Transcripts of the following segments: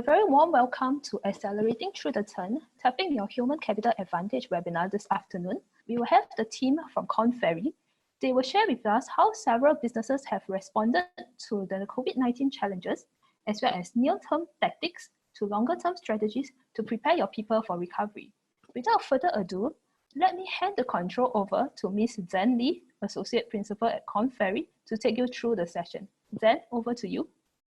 very warm welcome to Accelerating Through the Turn, Tapping Your Human Capital Advantage webinar this afternoon. We will have the team from Korn Ferry. They will share with us how several businesses have responded to the COVID-19 challenges, as well as near-term tactics to longer-term strategies to prepare your people for recovery. Without further ado, let me hand the control over to Ms. Zen Lee, Associate Principal at Korn Ferry, to take you through the session. Zen, over to you.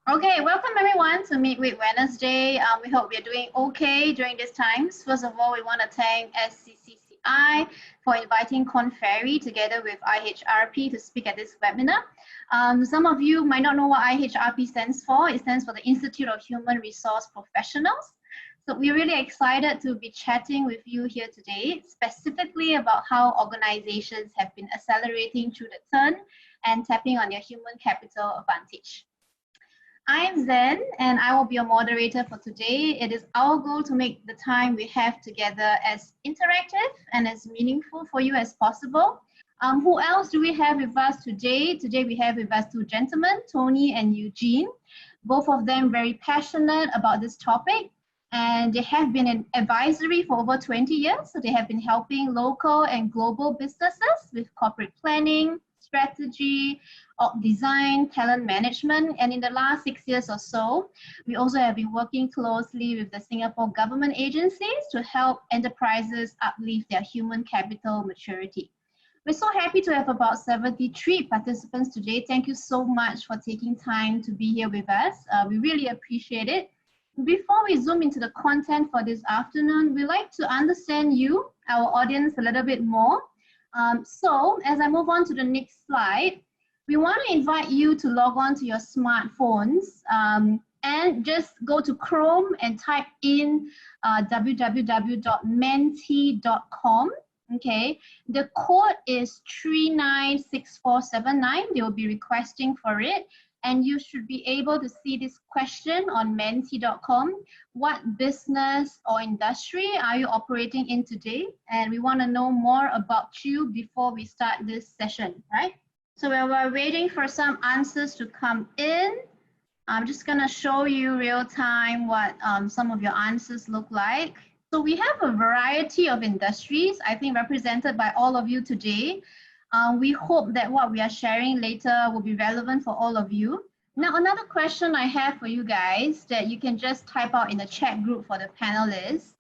Okay, welcome everyone to Midweek Wednesday. We hope you're doing okay during these times. First of all, we want to thank SCCCI for inviting Korn Ferry together with IHRP to speak at this webinar. Some of you might not know what IHRP stands for. It stands for the Institute of Human Resource Professionals. So we're really excited to be chatting with you here today, specifically about how organizations have been accelerating through the turn and tapping on their human capital advantage. I'm Zen, and I will be a moderator for today. It is our goal to make the time we have together as interactive and as meaningful for you as possible. Who else do we have with us today? Today we have with us two gentlemen, Tony and Eugene, both of them very passionate about this topic, and they have been in advisory for over 20 years. So they have been helping local and global businesses with corporate planning, strategy, design, talent management, and in the last 6 years or so, we also have been working closely with the Singapore government agencies to help enterprises uplift their human capital maturity. We're so happy to have about 73 participants today. Thank you so much for taking time to be here with us. We really appreciate it. Before we zoom into the content for this afternoon, we'd like to understand you, our audience, a little bit more. So as I move on to the next slide, we want to invite you to log on to your smartphones and just go to Chrome and type in www.menti.com. Okay, the code is 396479. They will be requesting for it, and you should be able to see this question on menti.com. What business or industry are you operating in today? And we want to know more about you before we start this session, right? So while we're waiting for some answers to come in, I'm just going to show you real time what some of your answers look like. So we have a variety of industries, I think, represented by all of you today. We hope that what we are sharing later will be relevant for all of you. Now, another question I have for you guys that you can just type out in the chat group for the panelists.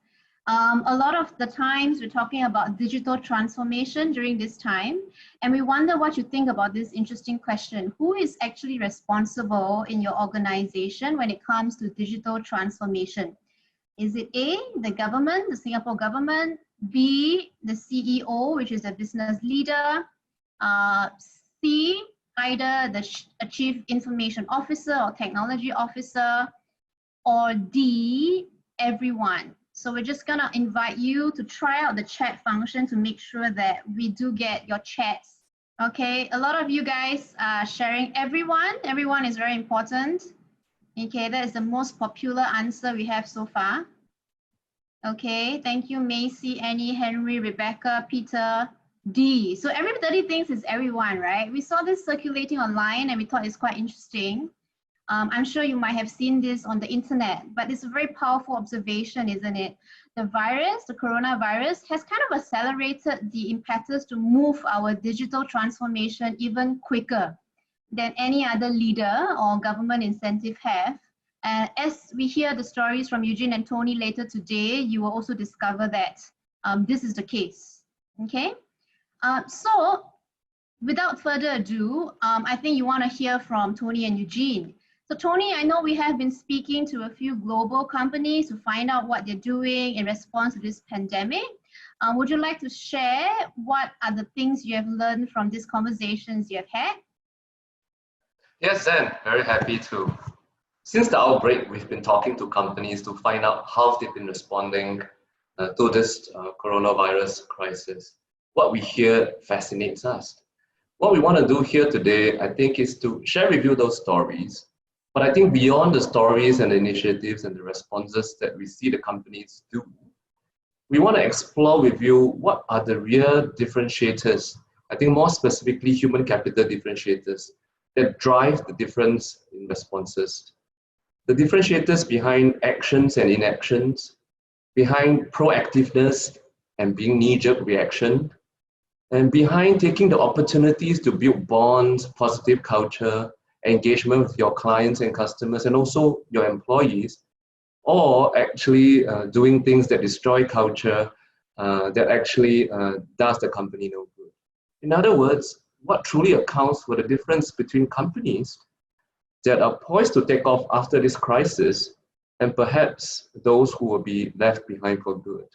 A lot of the times we're talking about digital transformation during this time, and we wonder what you think about this interesting question. Who is actually responsible in your organization when it comes to digital transformation? Is it A, the government, the Singapore government, B, the CEO, which is a business leader, C, either the Chief Information Officer or Technology Officer, or D, everyone? So we're just gonna invite you to try out the chat function to make sure that we do get your chats. Okay, a lot of you guys are sharing everyone. Everyone is very important. Okay, that is the most popular answer we have so far. Okay, thank you, Macy, Annie, Henry, Rebecca, Peter, D. So everybody thinks it's everyone, right? We saw this circulating online and we thought it's quite interesting. I'm sure you might have seen this on the internet, but it's a very powerful observation, isn't it? The virus, the coronavirus, has kind of accelerated the impetus to move our digital transformation even quicker than any other leader or government incentive have. As we hear the stories from Eugene and Tony later today, you will also discover that this is the case, okay? So without further ado, I think you want to hear from Tony and Eugene. So Tony, I know we have been speaking to a few global companies to find out what they're doing in response to this pandemic. Would you like to share what are the things you have learned from these conversations you have had? Yes, Zen, very happy to. Since the outbreak, we've been talking to companies to find out how they've been responding to this coronavirus crisis. What we hear fascinates us. What we want to do here today, I think, is to share with you those stories. But I think beyond the stories and the initiatives and the responses that we see the companies do, we want to explore with you what are the real differentiators, I think more specifically human capital differentiators, that drive the difference in responses. the differentiators behind actions and inactions, behind proactiveness and being knee-jerk reaction, and behind taking the opportunities to build bonds, positive culture, engagement with your clients and customers, and also your employees, or actually doing things that destroy culture, that actually does the company no good. In other words, what truly accounts for the difference between companies that are poised to take off after this crisis and perhaps those who will be left behind for good.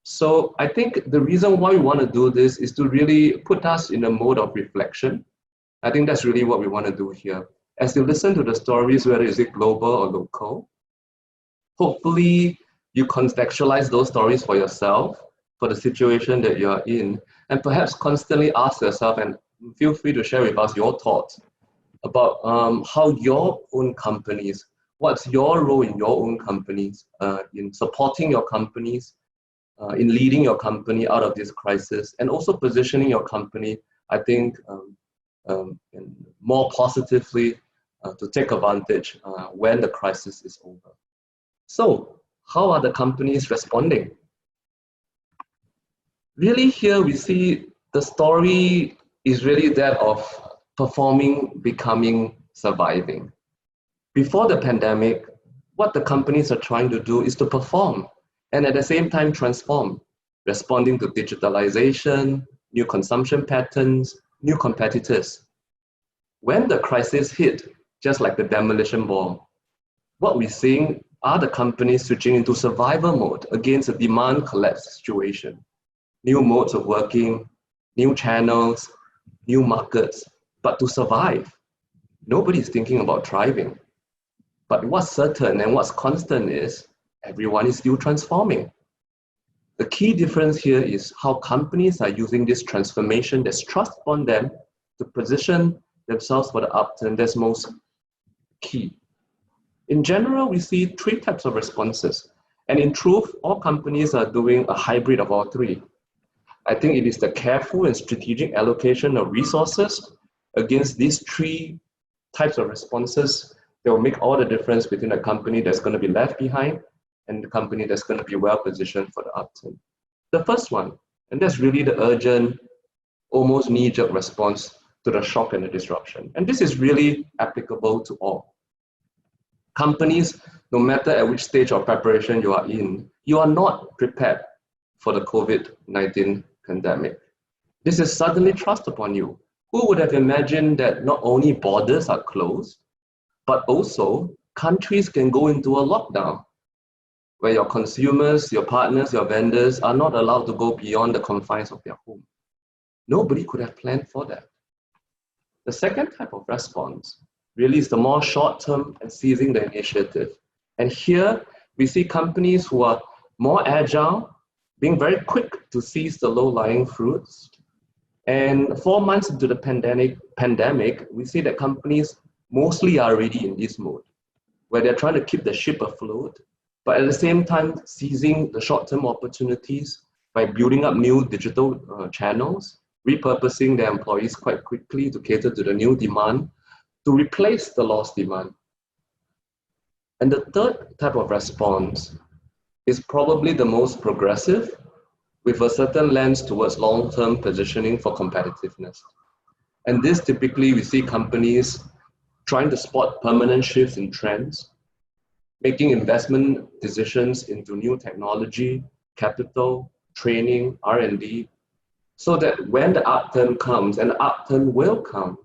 So I think the reason why we want to do this is to really put us in a mode of reflection. I think that's really what we want to do here. As you listen to the stories, whether it's global or local, hopefully you contextualize those stories for yourself, for the situation that you're in, and perhaps constantly ask yourself, and feel free to share with us your thoughts about how your own companies, what's your role in your own companies, in supporting your companies, in leading your company out of this crisis, and also positioning your company, I think, more positively to take advantage when the crisis is over. So, how are the companies responding? Really here we see the story is really that of performing, becoming, surviving. Before the pandemic, what the companies are trying to do is to perform and at the same time transform, responding to digitalization, new consumption patterns, new competitors. When the crisis hit, just like the demolition bomb, what we're seeing are the companies switching into survival mode against a demand collapse situation. New modes of working, new channels, new markets, but to survive. Nobody's thinking about thriving. But what's certain and what's constant is everyone is still transforming. The key difference here is how companies are using this transformation that's thrust upon them to position themselves for the upturn that's most key. In general, we see three types of responses. And in truth, all companies are doing a hybrid of all three. I think it is the careful and strategic allocation of resources against these three types of responses that will make all the difference between a company that's going to be left behind and the company that's going to be well positioned for the upturn. The first one, and that's really the urgent, almost knee-jerk response to the shock and the disruption. And this is really applicable to all. Companies, no matter at which stage of preparation you are in, you are not prepared for the COVID-19 pandemic. This is suddenly thrust upon you. Who would have imagined that not only borders are closed, but also countries can go into a lockdown where your consumers, your partners, your vendors are not allowed to go beyond the confines of their home. Nobody could have planned for that. The second type of response really is the more short-term and seizing the initiative. And here we see companies who are more agile, being very quick to seize the low-lying fruits. And 4 months into the pandemic, we see that companies mostly are already in this mode, where they're trying to keep the ship afloat, but at the same time seizing the short-term opportunities by building up new digital channels, repurposing their employees quite quickly to cater to the new demand, to replace the lost demand. And the third type of response is probably the most progressive, with a certain lens towards long-term positioning for competitiveness. And this typically we see companies trying to spot permanent shifts in trends, making investment decisions into new technology, capital, training, R&D, so that when the upturn comes, and the upturn will come,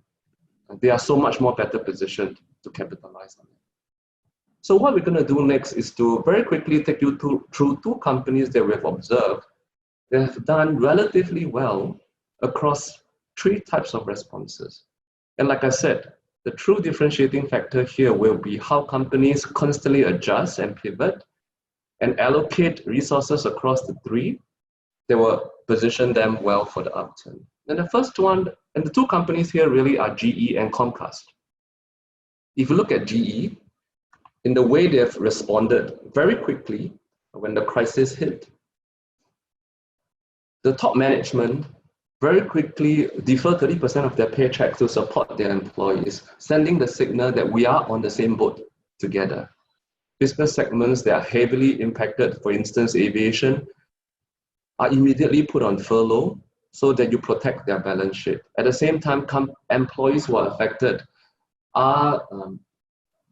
they are so much more better positioned to capitalize on it. So what we're going to do next is to very quickly take you through two companies that we've observed that have done relatively well across three types of responses. And like I said, the true differentiating factor here will be how companies constantly adjust and pivot and allocate resources across the three that will position them well for the upturn. And the first one, and the two companies here really are GE and Comcast. If you look at GE, in the way they've responded very quickly when the crisis hit, the top management very quickly defer 30% of their paychecks to support their employees, sending the signal that we are on the same boat together. Business segments that are heavily impacted, for instance, aviation, are immediately put on furlough so that you protect their balance sheet. At the same time, employees who are affected are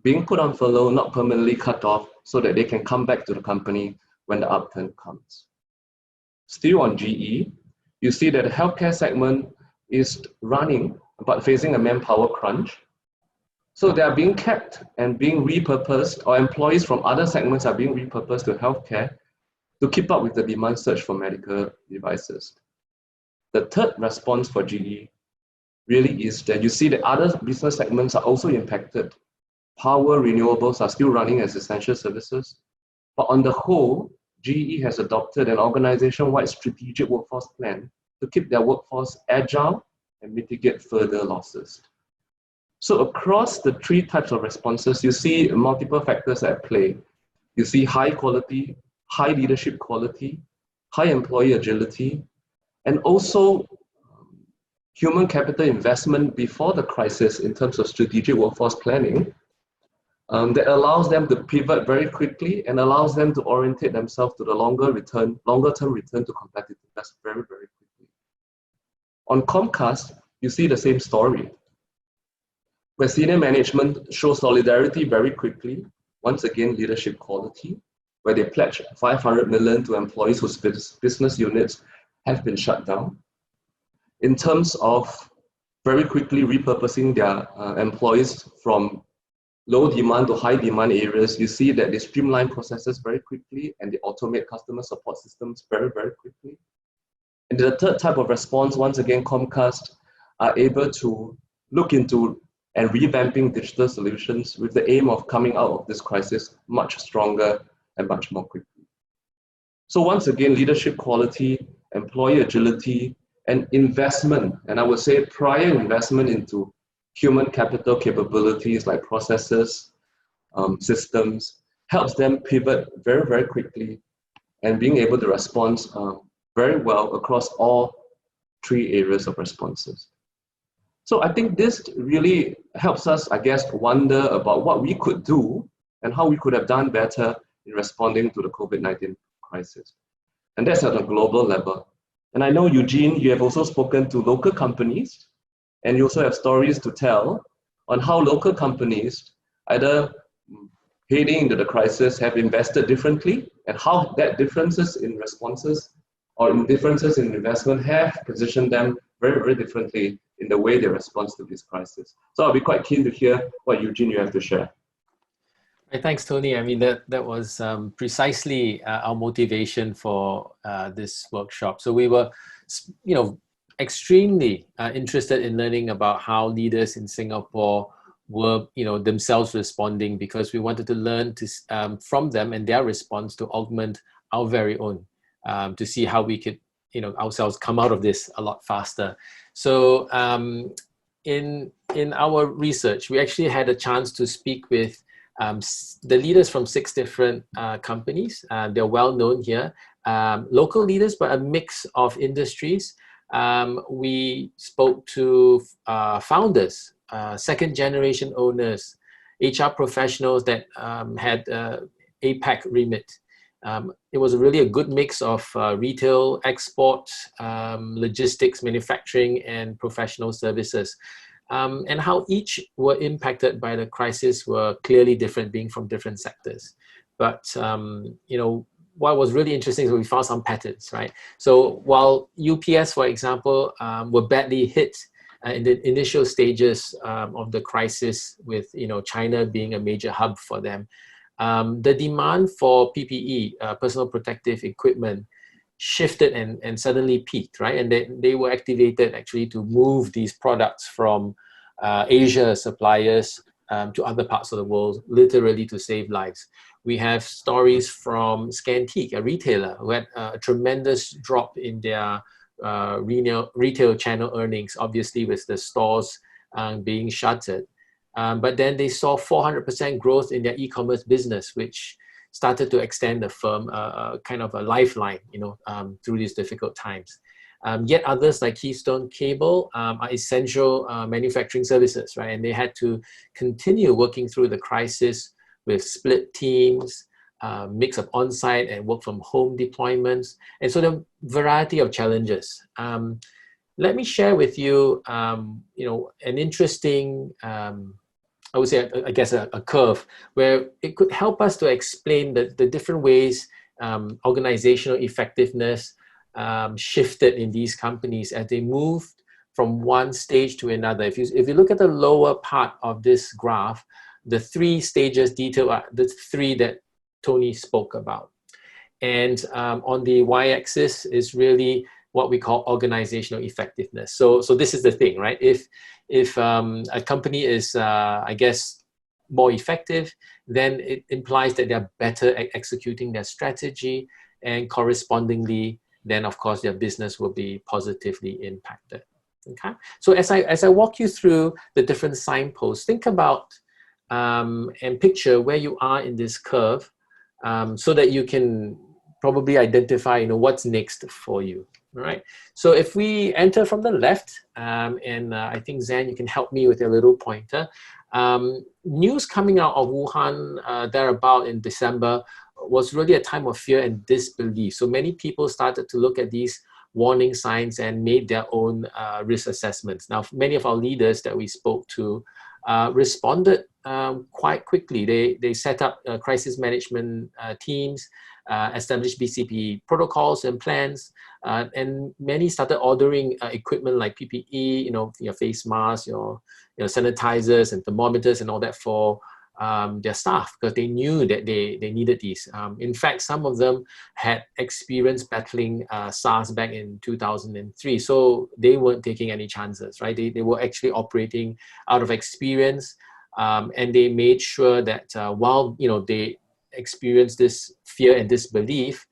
being put on furlough, not permanently cut off, so that they can come back to the company when the upturn comes. Still on GE, you see that the healthcare segment is running, but facing a manpower crunch. So they are being kept and being repurposed, or employees from other segments are being repurposed to healthcare to keep up with the demand surge for medical devices. The third response for GE really is that you see that other business segments are also impacted. Power, renewables are still running as essential services. But on the whole, GE has adopted an organization-wide strategic workforce plan to keep their workforce agile and mitigate further losses. So across the three types of responses, you see multiple factors at play. You see high quality, high leadership quality, high employee agility, and also human capital investment before the crisis in terms of strategic workforce planning that allows them to pivot very quickly and allows them to orientate themselves to the longer-term return to competitiveness very, very quickly. On Comcast, you see the same story, where senior management shows solidarity very quickly. Once again, leadership quality, where they pledge $500 million to employees whose business units have been shut down. In terms of very quickly repurposing their employees from low demand to high demand areas, you see that they streamline processes very quickly and they automate customer support systems very, very quickly. And the third type of response, once again, Comcast are able to look into and revamping digital solutions with the aim of coming out of this crisis much stronger and much more quickly. So once again, leadership quality, employee agility, and investment, and I would say prior investment into human capital capabilities like processes, systems, helps them pivot very, very quickly and being able to respond very well across all three areas of responses. So I think this really helps us, I guess, wonder about what we could do and how we could have done better in responding to the COVID-19 crisis. And that's at a global level. And I know, Eugene, you have also spoken to local companies, and you also have stories to tell on how local companies, either heading into the crisis, have invested differently, and how that differences in responses or in differences in investment have positioned them very, very differently in the way they respond to this crisis. So I'll be quite keen to hear what, Eugene, you have to share. Thanks, Tony. I mean, that was precisely our motivation for this workshop. So we were, extremely interested in learning about how leaders in Singapore were, themselves responding, because we wanted to learn from them and their response to augment our very own, to see how we could, ourselves come out of this a lot faster. So in our research, we actually had a chance to speak with the leaders from 6 different companies. They're well known here. Local leaders, but a mix of industries. We spoke to founders, second generation owners, HR professionals that had APAC remit. It was really a good mix of retail, export, logistics, manufacturing, and professional services. And how each were impacted by the crisis were clearly different, being from different sectors. But, what was really interesting is we found some patterns, right? So while UPS, for example, were badly hit in the initial stages of the crisis with, China being a major hub for them, the demand for PPE, personal protective equipment, shifted and suddenly peaked, right? And they were activated actually to move these products from Asia suppliers to other parts of the world, literally to save lives. We have stories from Scantique, a retailer who had a tremendous drop in their retail channel earnings, obviously with the stores being shuttered. But then they saw 400% growth in their e-commerce business, which started to extend the firm kind of a lifeline, through these difficult times. Yet others like Keystone Cable are essential manufacturing services, right? And they had to continue working through the crisis with split teams, mix of on-site and work from home deployments, and so the variety of challenges. Let me share with you, an interesting, I would say, I guess, a curve where it could help us to explain the different ways organizational effectiveness shifted in these companies as they moved from one stage to another. If you look at the lower part of this graph, the 3 stages detail are the 3 that Tony spoke about. And on the y-axis is really what we call organizational effectiveness. So this is the thing, right? If a company is, I guess, more effective, then it implies that they're better at executing their strategy, and correspondingly, then of course their business will be positively impacted. Okay. So as I walk you through the different signposts, think about and picture where you are in this curve, so that you can probably identify, what's next for you. All right. So if we enter from the left, and I think Zan, you can help me with a little pointer. News coming out of Wuhan thereabout in December was really a time of fear and disbelief. So many people started to look at these warning signs and made their own risk assessments. Now, many of our leaders that we spoke to responded quite quickly. They set up crisis management teams, established BCP protocols and plans, and many started ordering equipment like PPE, your face masks, your sanitizers and thermometers and all that for their staff, because they knew that they needed these. In fact, some of them had experienced battling SARS back in 2003, so they weren't taking any chances, right? They were actually operating out of experience, and they made sure that while they experienced this fear and disbelief,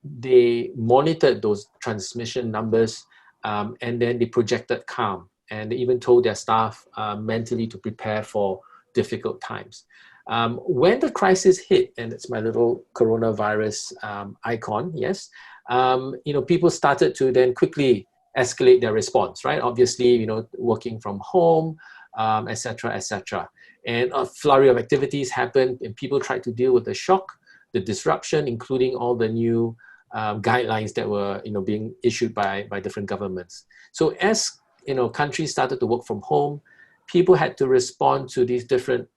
they monitored those transmission numbers, and then they projected calm, and they even told their staff mentally to prepare for difficult times. When the crisis hit, and it's my little coronavirus icon, yes, people started to then quickly escalate their response, right? Obviously, working from home, etc., etc. And a flurry of activities happened, and people tried to deal with the shock, the disruption, including all the new guidelines that were, being issued by different governments. So as countries started to work from home, people had to respond to these different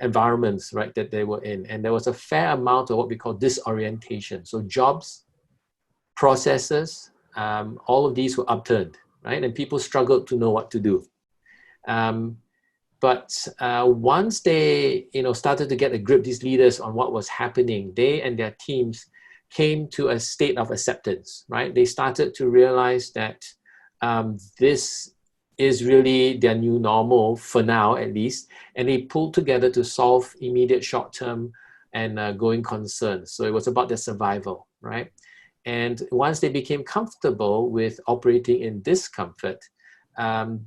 environments, right, that they were in. And there was a fair amount of what we call disorientation. So jobs, processes, all of these were upturned, right? And people struggled to know what to do. But once they, started to get a grip, these leaders, on what was happening, they and their teams came to a state of acceptance, right? They started to realize that this is really their new normal, for now at least, and they pulled together to solve immediate short-term and going concerns. So it was about their survival, right? And once they became comfortable with operating in discomfort,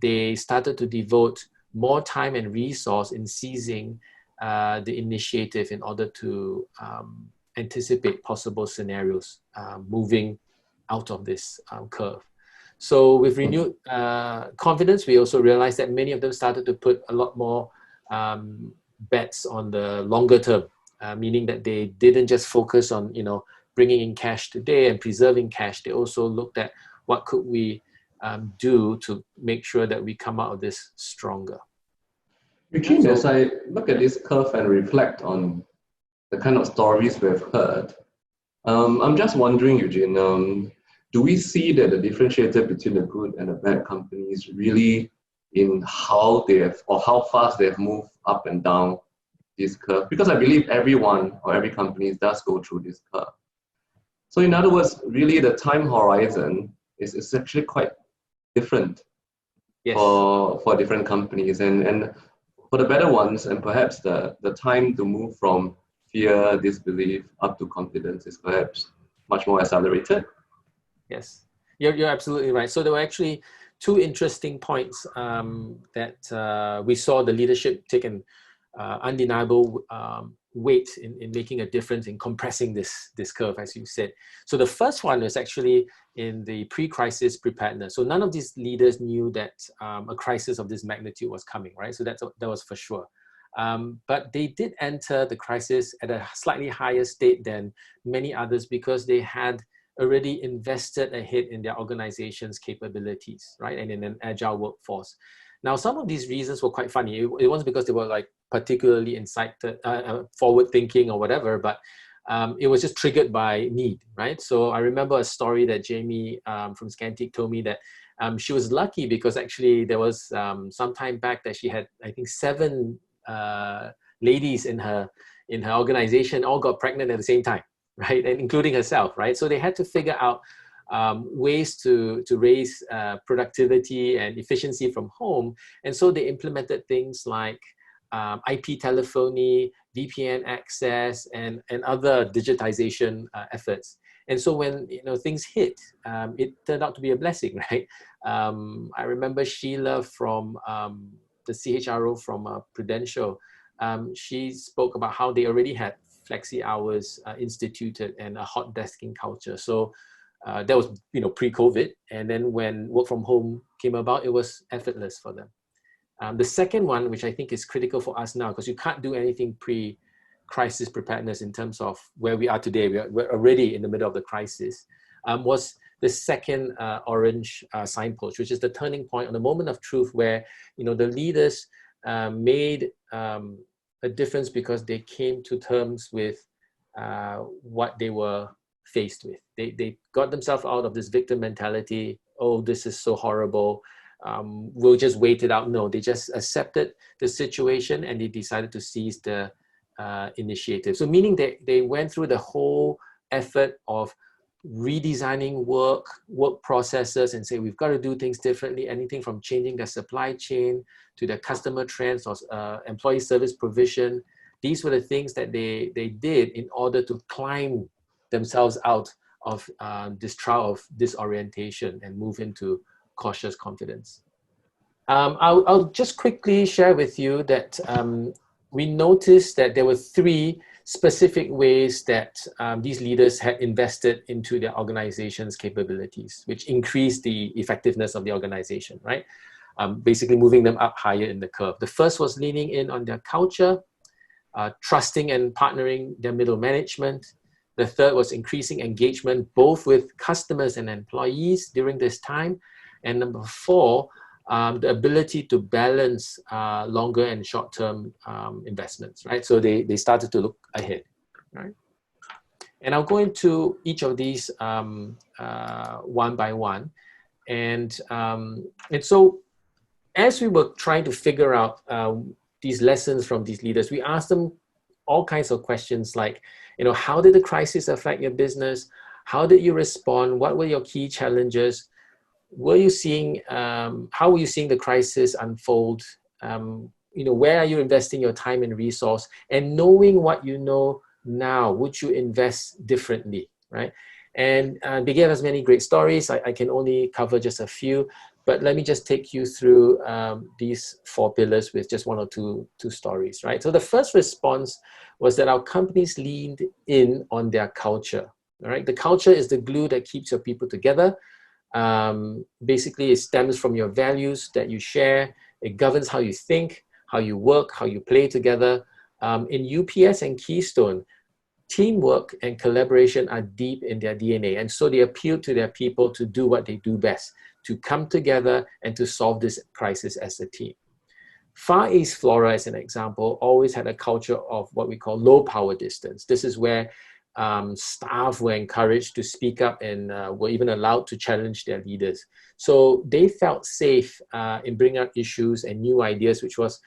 they started to devote more time and resource in seizing the initiative in order to anticipate possible scenarios moving out of this curve. So with renewed confidence, we also realized that many of them started to put a lot more bets on the longer term, meaning that they didn't just focus on, bringing in cash today and preserving cash. They also looked at what could we do to make sure that we come out of this stronger. Eugene, as I look at this curve and reflect on the kind of stories we've heard, I'm just wondering, Eugene, do we see that the differentiator between the good and the bad companies really in how they have, or how fast they have moved up and down this curve? Because I believe everyone or every company does go through this curve. So in other words, really the time horizon is actually quite different, yes, for different companies. And for the better ones, and perhaps the time to move from fear, disbelief, up to confidence is perhaps much more accelerated. Yes, you're absolutely right. So there were actually two interesting points that we saw the leadership take an undeniable weight in making a difference in compressing this curve, as you said. So the first one was actually in the pre-crisis preparedness. So none of these leaders knew that a crisis of this magnitude was coming, right? So that was for sure. But they did enter the crisis at a slightly higher state than many others because they had already invested ahead in their organization's capabilities, right? And in an agile workforce. Now, some of these reasons were quite funny. It wasn't because they were like particularly forward thinking or whatever, but it was just triggered by need, right? So I remember a story that Jamie from Scantic told me that she was lucky because actually there was some time back that she had, I think, 7 ladies in her organization all got pregnant at the same time, right? And including herself, right? So they had to figure out ways to raise productivity and efficiency from home. And so they implemented things like IP telephony, VPN access, and other digitization efforts. And so when things hit, it turned out to be a blessing, right? I remember Sheila from the CHRO from Prudential. She spoke about how they already had flexi hours instituted and a hot desking culture. So that was pre-COVID. And then when work from home came about, it was effortless for them. The second one, which I think is critical for us now, because you can't do anything pre-crisis preparedness in terms of where we are today. We're already in the middle of the crisis, was the second orange signpost, which is the turning point on the moment of truth where the leaders made a difference because they came to terms with what they were faced with. They got themselves out of this victim mentality. Oh, this is so horrible. We'll just wait it out. No, they just accepted the situation and they decided to seize the initiative. So meaning they went through the whole effort of redesigning work processes and say, we've got to do things differently, anything from changing their supply chain to their customer trends or employee service provision. These were the things that they did in order to climb themselves out of this trial of disorientation and move into cautious confidence. I'll just quickly share with you that we noticed that there were 3 specific ways that these leaders had invested into their organization's capabilities, which increased the effectiveness of the organization, right? Basically moving them up higher in the curve. The first was leaning in on their culture, trusting and partnering their middle management. The third was increasing engagement both with customers and employees during this time. And number 4, the ability to balance longer and short-term investments, right? So they started to look ahead, right? And I'll go into each of these one by one. And so as we were trying to figure out these lessons from these leaders, we asked them all kinds of questions like, how did the crisis affect your business? How did you respond? What were your key challenges? Were you seeing, how were you seeing the crisis unfold? Where are you investing your time and resource? And knowing what you know now, would you invest differently, right? And they gave us many great stories. I can only cover just a few, but let me just take you through these 4 pillars with just 1 or 2 stories, right? So the first response was that our companies leaned in on their culture, all right? The culture is the glue that keeps your people together. Basically, it stems from your values that you share. It governs how you think, how you work, how you play together. In UPS and Keystone, teamwork and collaboration are deep in their DNA. And so they appeal to their people to do what they do best, to come together and to solve this crisis as a team. Far East Flora, as an example, always had a culture of what we call low power distance. This is where staff were encouraged to speak up and were even allowed to challenge their leaders. So they felt safe in bringing up issues and new ideas, which was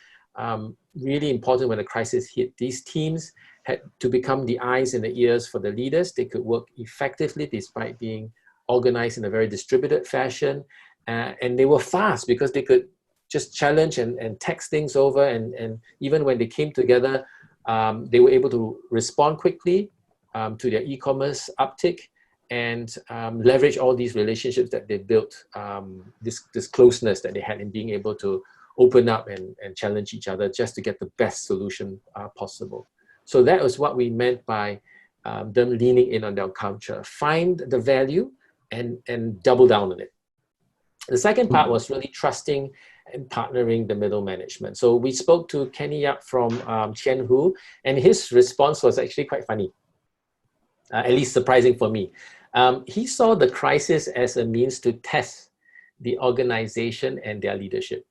really important when the crisis hit. These teams had to become the eyes and the ears for the leaders. They could work effectively despite being organized in a very distributed fashion. And they were fast because they could just challenge and text things over. And even when they came together, they were able to respond quickly to their e-commerce uptick and leverage all these relationships that they built, this closeness that they had in being able to open up and challenge each other just to get the best solution possible. So that was what we meant by them leaning in on their culture. Find the value and double down on it. The second part was really trusting and partnering the middle management. So we spoke to Kenny Yap from Tianhu, and his response was actually quite funny, at least surprising for me. He saw the crisis as a means to test the organization and their leadership.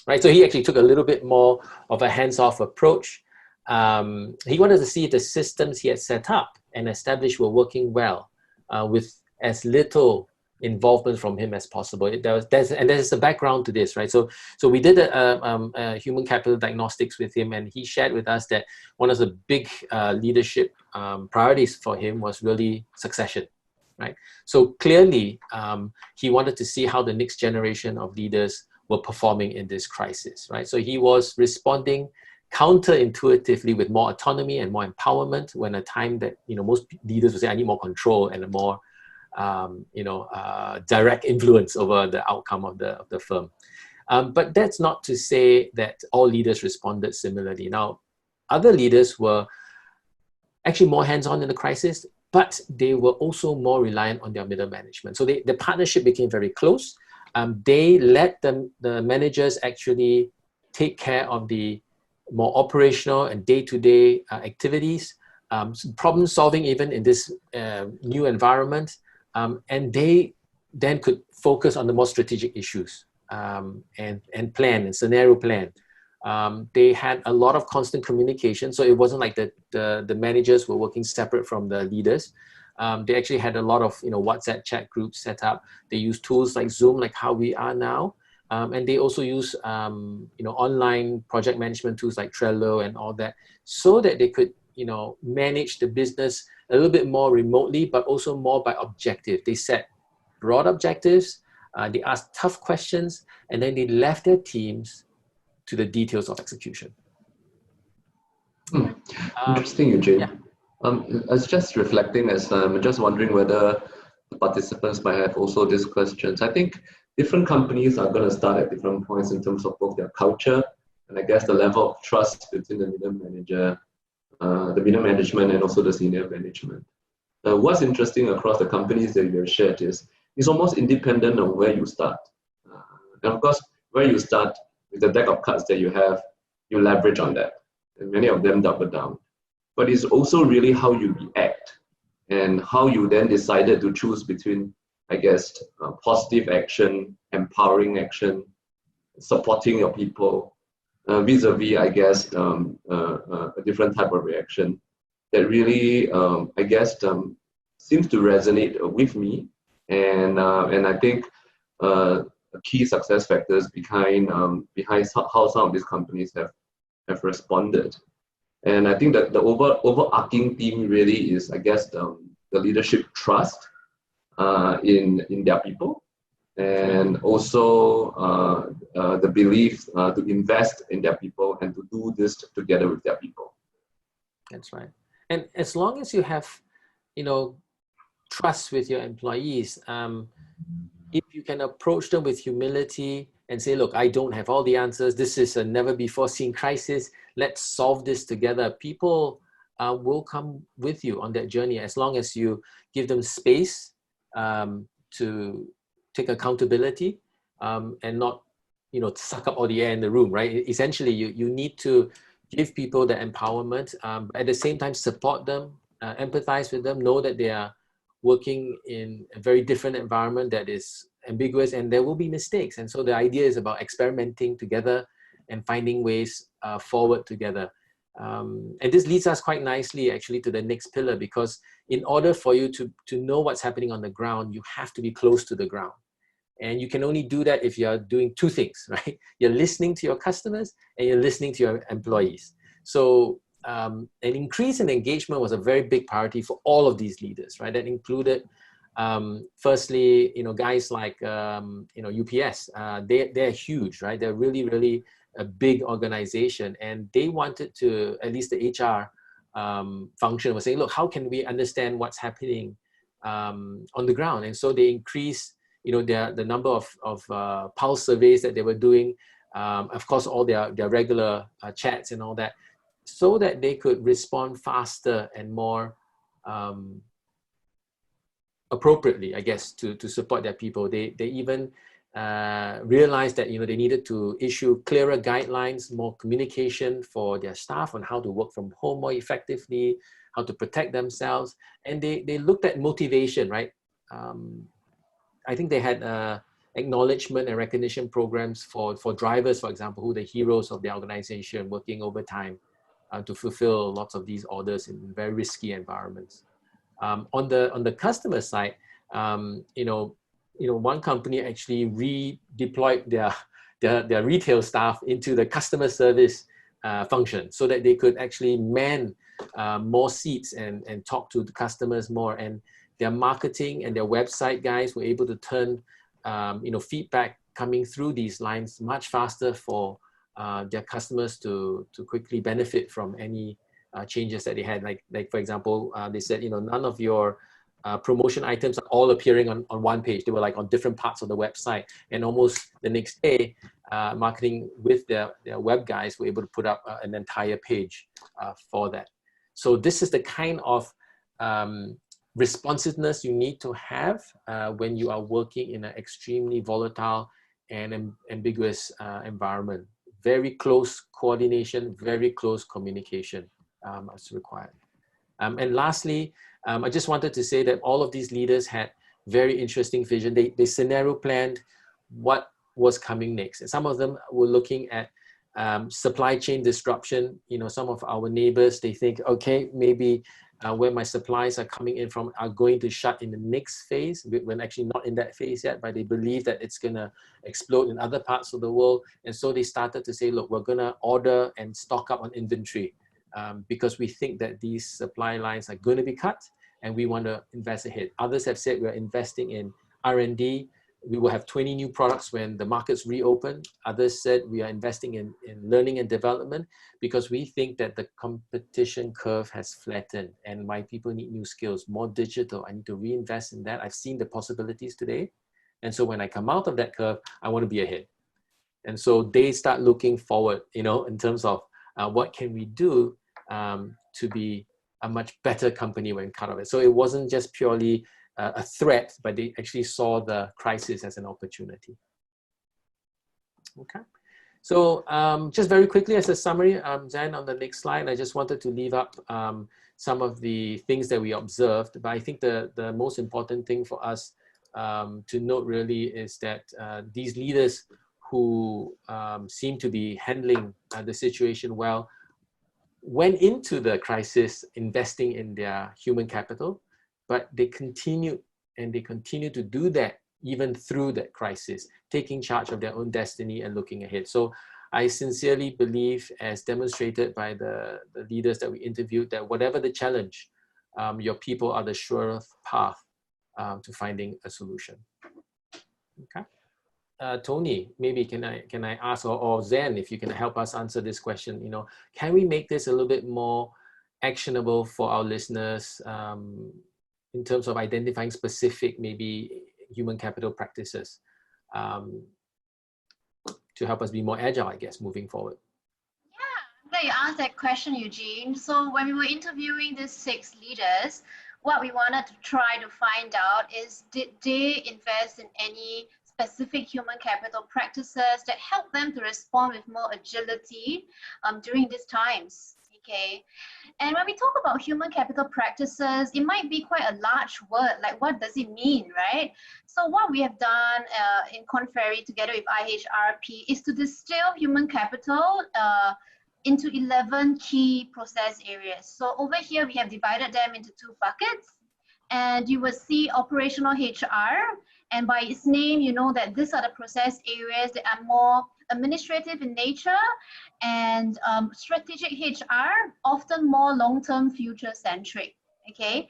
Right, so he actually took a little bit more of a hands-off approach. He wanted to see if the systems he had set up and established were working well with as little involvement from him as possible. There's a background to this, right? So we did a human capital diagnostics with him, and he shared with us that one of the big leadership priorities for him was really succession, right? So clearly, he wanted to see how the next generation of leaders were performing in this crisis, right? So he was responding counterintuitively with more autonomy and more empowerment when a time that, most leaders would say, I need more control and a more, direct influence over the outcome of the firm. But that's not to say that all leaders responded similarly. Now, other leaders were actually more hands-on in the crisis, but they were also more reliant on their middle management. So the partnership became very close. They let the managers actually take care of the more operational and day-to-day activities, problem solving even in this new environment, and they then could focus on the more strategic issues and plan and scenario plan. They had a lot of constant communication, so it wasn't like the managers were working separate from the leaders. They actually had a lot of WhatsApp chat groups set up. They use tools like Zoom, like how we are now, and they also use online project management tools like Trello and all that, so that they could manage the business a little bit more remotely, but also more by objective. They set broad objectives, they asked tough questions, and then they left their teams to the details of execution. Interesting, Eugene. Yeah. I was just reflecting as I'm just wondering whether the participants might have also these questions. I think different companies are going to start at different points in terms of both their culture and I guess the level of trust between the middle manager, the middle management, and also the senior management. What's interesting across the companies that you have shared is it's almost independent of where you start. And of course, where you start with the deck of cards that you have, you leverage on that. And many of them double down. But it's also really how you react and how you then decided to choose between, I guess, positive action, empowering action, supporting your people, vis-a-vis, I guess, a different type of reaction that really, I guess, seems to resonate with me. And I think key success factors behind how some of these companies have responded. And I think that the overarching theme really is, I guess, the leadership trust in their people, and also the belief to invest in their people and to do this together with their people. That's right. And as long as you have, trust with your employees, if you can approach them with humility and say, look, I don't have all the answers. This is a never before seen crisis. Let's solve this together. People will come with you on that journey as long as you give them space to take accountability and not, suck up all the air in the room, right? Essentially, you need to give people the empowerment, at the same time, support them, empathize with them, know that they are working in a very different environment that is ambiguous and there will be mistakes. And so the idea is about experimenting together and finding ways forward together. And this leads us quite nicely actually to the next pillar, because in order for you to know what's happening on the ground, you have to be close to the ground. And you can only do that if you're doing two things, right? You're listening to your customers and you're listening to your employees. So an increase in engagement was a very big priority for all of these leaders, right? That included, firstly, guys like, UPS, they're huge, right? They're really, really a big organization, and they wanted to, at least the HR function was saying, look, how can we understand what's happening on the ground? And so they increased, the number of pulse surveys that they were doing, of course, all their regular chats and all that, so that they could respond faster and more appropriately, I guess, to support their people. They even realized that they needed to issue clearer guidelines, more communication for their staff on how to work from home more effectively, how to protect themselves, and they looked at motivation, right? I think they had acknowledgement and recognition programs for drivers, for example, who are the heroes of the organization, working overtime to fulfill lots of these orders in very risky environments. On the customer side, one company actually redeployed their retail staff into the customer service function so that they could actually man more seats and talk to the customers more. And their marketing and their website guys were able to turn feedback coming through these lines much faster for their customers to quickly benefit from any changes that they had. Like for example, they said, none of your promotion items are all appearing on one page. They were like on different parts of the website. And almost the next day, marketing with their web guys were able to put up an entire page for that. So this is the kind of responsiveness you need to have when you are working in an extremely volatile and ambiguous environment. Very close coordination, very close communication is required. And lastly, I just wanted to say that all of these leaders had very interesting vision. They scenario planned what was coming next. And some of them were looking at supply chain disruption. Some of our neighbors, they think, okay, maybe where my supplies are coming in from are going to shut in the next phase. We're actually not in that phase yet, but they believe that it's going to explode in other parts of the world. And so they started to say, look, we're going to order and stock up on inventory because we think that these supply lines are going to be cut and we want to invest ahead. Others have said we're investing in R&D. We will have 20 new products when the markets reopen. Others said we are investing in learning and development because we think that the competition curve has flattened and my people need new skills, more digital. I need to reinvest in that. I've seen the possibilities today. And so when I come out of that curve, I want to be ahead. And so they start looking forward, in terms of what can we do to be a much better company when cut off it. So it wasn't just purely a threat, but they actually saw the crisis as an opportunity. Okay, so just very quickly as a summary, Jan, on the next slide, I just wanted to leave up some of the things that we observed, but I think the most important thing for us to note really is that these leaders who seem to be handling the situation well went into the crisis investing in their human capital, but they continue to do that even through that crisis, taking charge of their own destiny and looking ahead. So I sincerely believe, as demonstrated by the leaders that we interviewed, that whatever the challenge, your people are the surest path to finding a solution. Okay. Tony, maybe can I ask, or Zen, if you can help us answer this question, can we make this a little bit more actionable for our listeners in terms of identifying specific, maybe human capital practices to help us be more agile, I guess, moving forward? Yeah, I'm glad you asked that question, Eugene. So when we were interviewing these 6 leaders, what we wanted to try to find out is, did they invest in any specific human capital practices that help them to respond with more agility during these times? Okay, and when we talk about human capital practices, it might be quite a large word, like what does it mean, right? So what we have done in Korn Ferry together with IHRP is to distill human capital into 11 key process areas. So over here, we have divided them into 2 buckets, and you will see operational HR, and by its name, you know that these are the process areas that are more administrative in nature, and strategic HR, often more long-term future-centric, okay?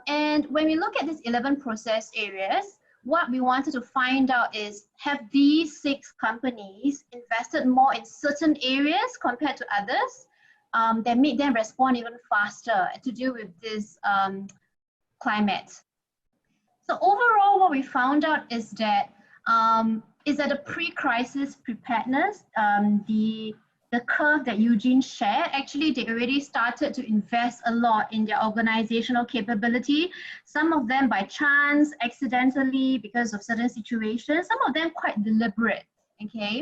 And when we look at these 11 process areas, what we wanted to find out is, have these 6 companies invested more in certain areas compared to others that made them respond even faster to deal with this climate? So overall, what we found out is that the pre-crisis preparedness, the the curve that Eugene shared, actually they already started to invest a lot in their organizational capability. Some of them by chance, accidentally, because of certain situations, some of them quite deliberate, okay?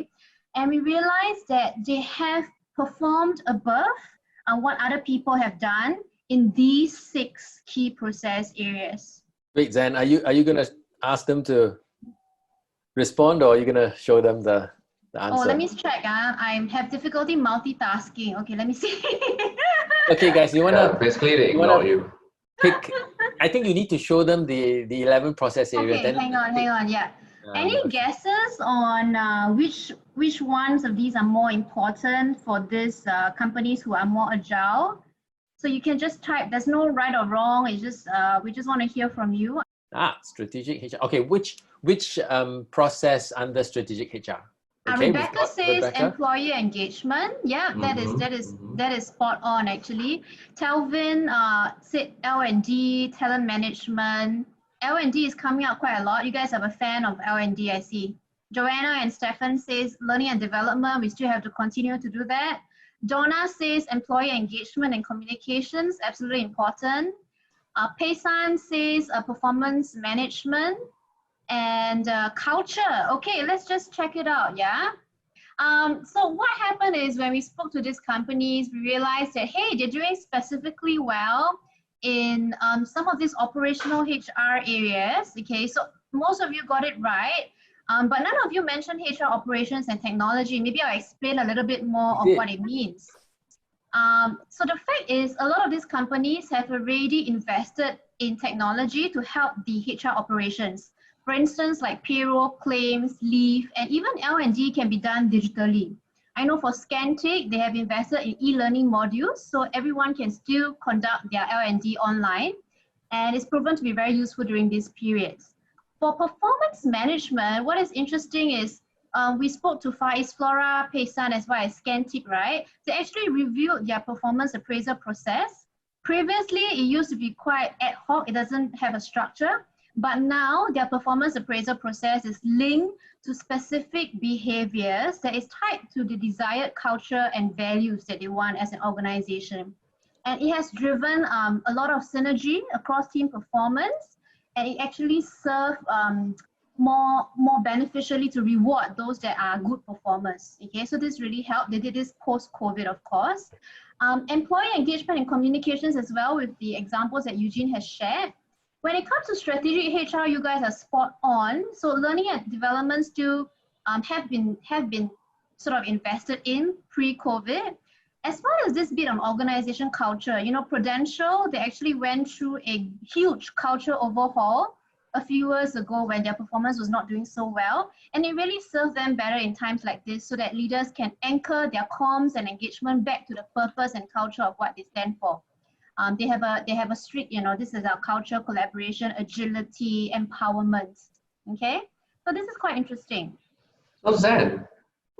And we realized that they have performed above what other people have done in these 6 key process areas. Wait, Zen, are you going to ask them to respond, or are you going to show them the answer? Oh, let me check. I have difficulty multitasking. Okay, let me see. Okay, guys, you want to basically they ignore you. pick? I think you need to show them the 11 process areas. Okay, then hang on. Yeah. Any guesses on which ones of these are more important for these companies who are more agile? So you can just type. There's no right or wrong. It's just we just want to hear from you. Strategic HR. Okay, which process under strategic HR? Okay, Rebecca says Rebecca. Employee engagement. Yeah, that is spot on actually. Telvin said L&D, talent management. L&D is coming up quite a lot. You guys are a fan of L&D, I see. Joanna and Stefan says learning and development. We still have to continue to do that. Donna says employee engagement and communications, absolutely important. Paysan says performance management. And culture. Okay, let's just check it out, yeah? So what happened is when we spoke to these companies, we realized that, hey, they're doing specifically well in some of these operational HR areas, okay? So most of you got it right, but none of you mentioned HR operations and technology. Maybe I'll explain a little bit more of what it means. So the fact is, a lot of these companies have already invested in technology to help the HR operations. For instance, like payroll, claims, leave, and even L&D can be done digitally. I know for Scantic, they have invested in e-learning modules, so everyone can still conduct their L&D online, and it's proven to be very useful during these periods. For performance management, what is interesting is we spoke to Far East Flora, Paysan, as well as Scantic, right? They actually reviewed their performance appraisal process. Previously, it used to be quite ad hoc, it doesn't have a structure. But now their performance appraisal process is linked to specific behaviors that is tied to the desired culture and values that they want as an organization. And it has driven a lot of synergy across team performance, and it actually serves more beneficially to reward those that are good performers. Okay, so this really helped. They did this post-COVID, of course. Employee engagement and communications as well, with the examples that Eugene has shared. When it comes to strategic HR, you guys are spot on. So learning and development still have been sort of invested in pre-COVID. As well as this bit on organization culture, you know, Prudential, they actually went through a huge culture overhaul a few years ago when their performance was not doing so well. And it really served them better in times like this so that leaders can anchor their comms and engagement back to the purpose and culture of what they stand for. They have a strict, you know, this is our culture, collaboration, agility, empowerment. Okay, so this is quite interesting. So Zen,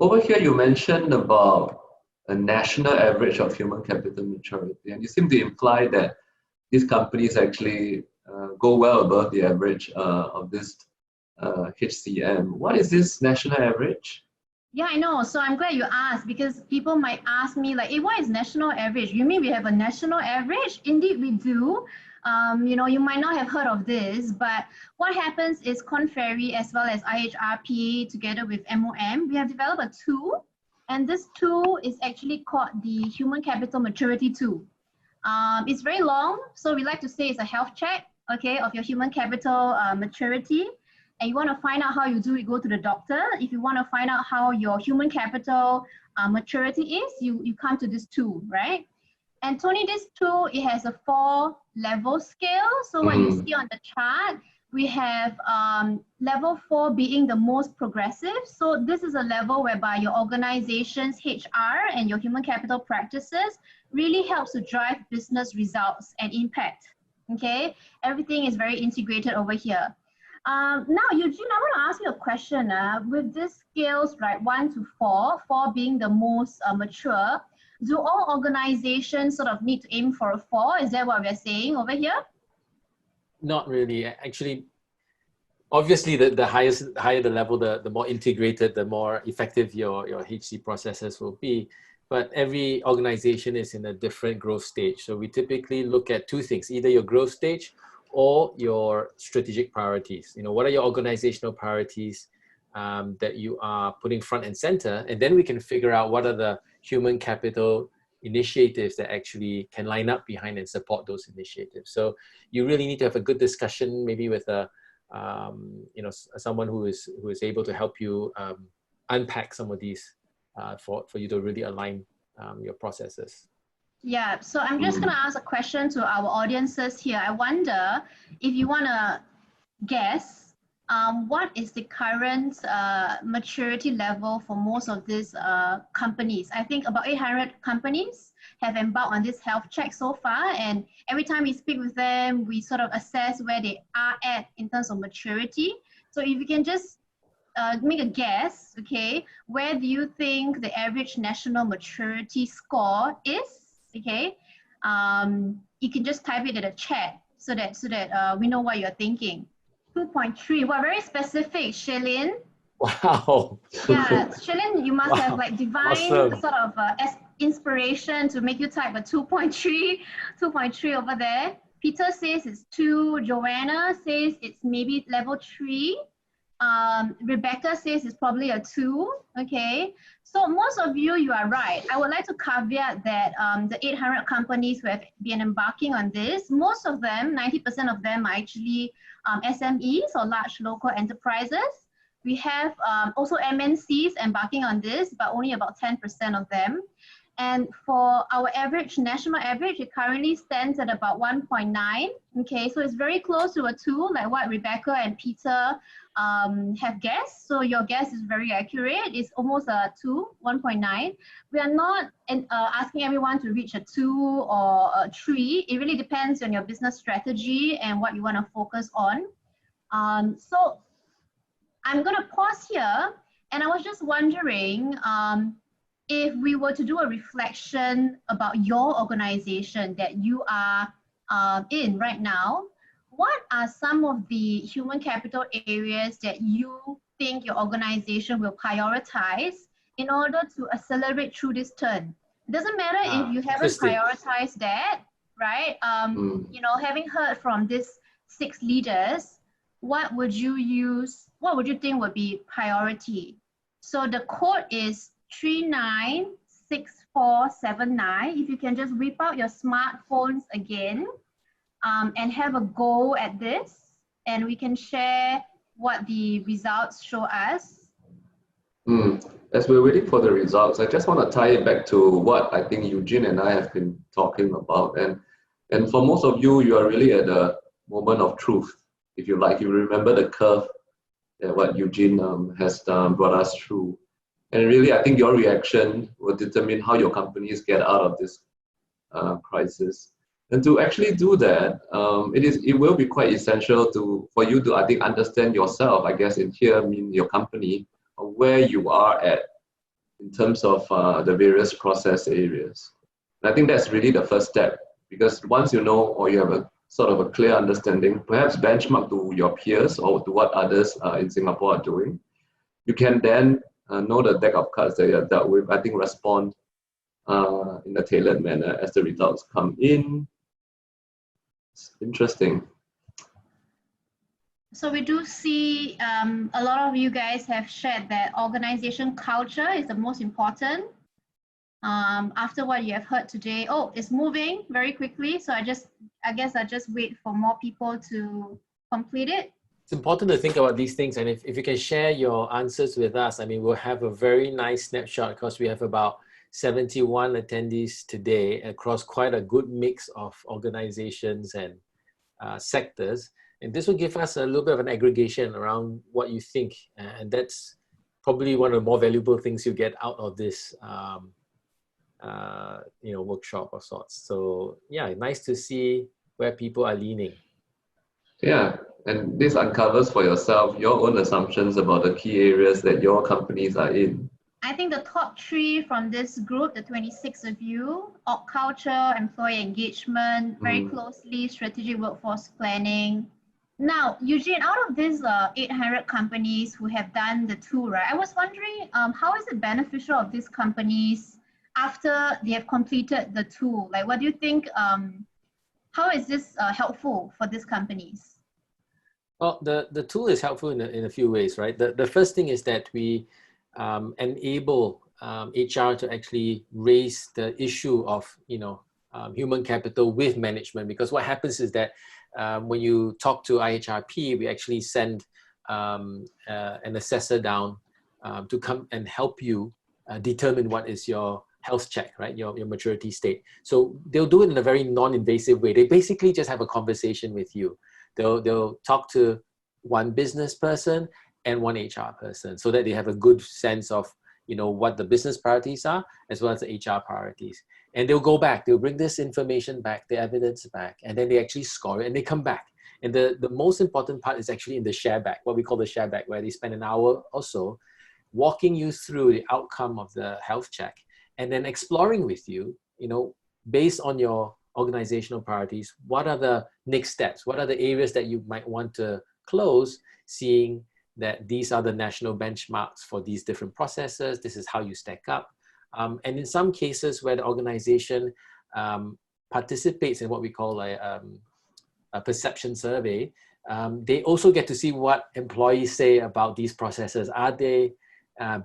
over here you mentioned about a national average of human capital maturity, and you seem to imply that these companies actually go well above the average of this HCM. What is this national average? Yeah, I know. So I'm glad you asked, because people might ask me like, hey, what is national average? You mean we have a national average? Indeed, we do. You know, you might not have heard of this, but what happens is Korn Ferry as well as IHRPA together with MOM, we have developed a tool, and this tool is actually called the Human Capital Maturity Tool. It's very long, so we like to say it's a health check, okay, of your human capital maturity. And you want to find out how you do it, go to the doctor. If you want to find out how your human capital maturity is, you come to this tool, right? And Tony, this tool, it has a 4-level scale. So what you see on the chart, we have level 4 being the most progressive. So this is a level whereby your organization's HR and your human capital practices really helps to drive business results and impact, okay? Everything is very integrated over here. Now, Eugene, I want to ask you a question. With these scales, right, 1 to 4, 4 being the most mature, do all organizations sort of need to aim for a 4? Is that what we're saying over here? Not really. Actually, obviously, the higher the level, the more integrated, the more effective your HC processes will be. but every organization is in a different growth stage. So we typically look at two things, either your growth stage or your strategic priorities. You know, what are your organizational priorities that you are putting front and center? And then we can figure out what are the human capital initiatives that actually can line up behind and support those initiatives. So you really need to have a good discussion, maybe with a, you know, someone who is able to help you unpack some of these for you to really align your processes. Yeah, so I'm just going to ask a question to our audiences here. I wonder if you want to guess what is the current maturity level for most of these companies. I think about 800 companies have embarked on this health check so far, and every time we speak with them, we sort of assess where they are at in terms of maturity. So if you can just make a guess, okay, where do you think the average national maturity score is? Okay, you can just type it in the chat so that we know what you're thinking. 2.3. Wow, very specific, Shailene. Wow. Yeah, Shailene, you must have like divine Awesome. sort of inspiration to make you type a 2.3 over there. Peter says it's 2. Joanna says it's maybe level 3. Rebecca says it's probably a 2. Okay, so most of you are right. I would like to caveat that the 800 companies who have been embarking on this, most of them, 90% of them are actually SMEs or large local enterprises. We have also MNCs embarking on this, but only about 10% of them. And for our average, national average, it currently stands at about 1.9. Okay, so it's very close to a 2, like what Rebecca and Peter have guessed. So your guess is very accurate. It's almost a 2, 1.9. We are not asking everyone to reach a 2 or a 3. It really depends on your business strategy and what you want to focus on. So I'm going to pause here, and I was just wondering, if we were to do a reflection about your organization that you are in right now, what are some of the human capital areas that you think your organization will prioritize in order to accelerate through this turn? It doesn't matter if you haven't prioritized that, right? You know, having heard from these 6 leaders, what would you think would be priority? So the code is 396479. If you can just whip out your smartphones again and have a go at this, and we can share what the results show us. As we're waiting for the results, I just want to tie it back to what I think Eugene and I have been talking about. And for most of you, you are really at a moment of truth, if you like. You remember the curve that what Eugene has brought us through. And really, I think your reaction will determine how your companies get out of this crisis. And to actually do that, it will be quite essential for you to, I think, understand yourself, I guess, in here, mean your company, where you are at in terms of the various process areas. And I think that's really the first step, because once you know, or you have a sort of a clear understanding, perhaps benchmark to your peers or to what others in Singapore are doing, you can then know the deck of cards that you have dealt with, I think respond in a tailored manner as the results come in. It's interesting. So we do see a lot of you guys have shared that organization culture is the most important. After what you have heard today, it's moving very quickly. So I guess I'll just wait for more people to complete it. It's important to think about these things, and if you can share your answers with us, I mean, we'll have a very nice snapshot, because we have about 71 attendees today across quite a good mix of organizations and sectors. And this will give us a little bit of an aggregation around what you think. And that's probably one of the more valuable things you get out of this workshop of sorts. So yeah, nice to see where people are leaning. Yeah, and this uncovers for yourself your own assumptions about the key areas that your companies are in. I think the top 3 from this group, the 26 of you, org culture, employee engagement, very closely, strategic workforce planning. Now, Eugene, out of these 800 companies who have done the 2, right, I was wondering, how is it beneficial of these companies after they have completed the tool? Like, what do you think, how is this helpful for these companies? Well, the tool is helpful in a few ways, right? The first thing is that we enable HR to actually raise the issue of, human capital with management, because what happens is that when you talk to IHRP, we actually send an assessor down to come and help you determine what is your health check, right? Your maturity state. So they'll do it in a very non-invasive way. They basically just have a conversation with you. They'll talk to one business person and one HR person so that they have a good sense of, what the business priorities are as well as the HR priorities. And they'll go back, they'll bring this information back, the evidence back, and then they actually score it and they come back. And the most important part is actually in the share back, what we call the share back, where they spend an hour or so walking you through the outcome of the health check and then exploring with you, based on your organizational priorities, what are the next steps? What are the areas that you might want to close, seeing that these are the national benchmarks for these different processes. This is how you stack up. And in some cases where the organization participates in what we call a perception survey, they also get to see what employees say about these processes. Are they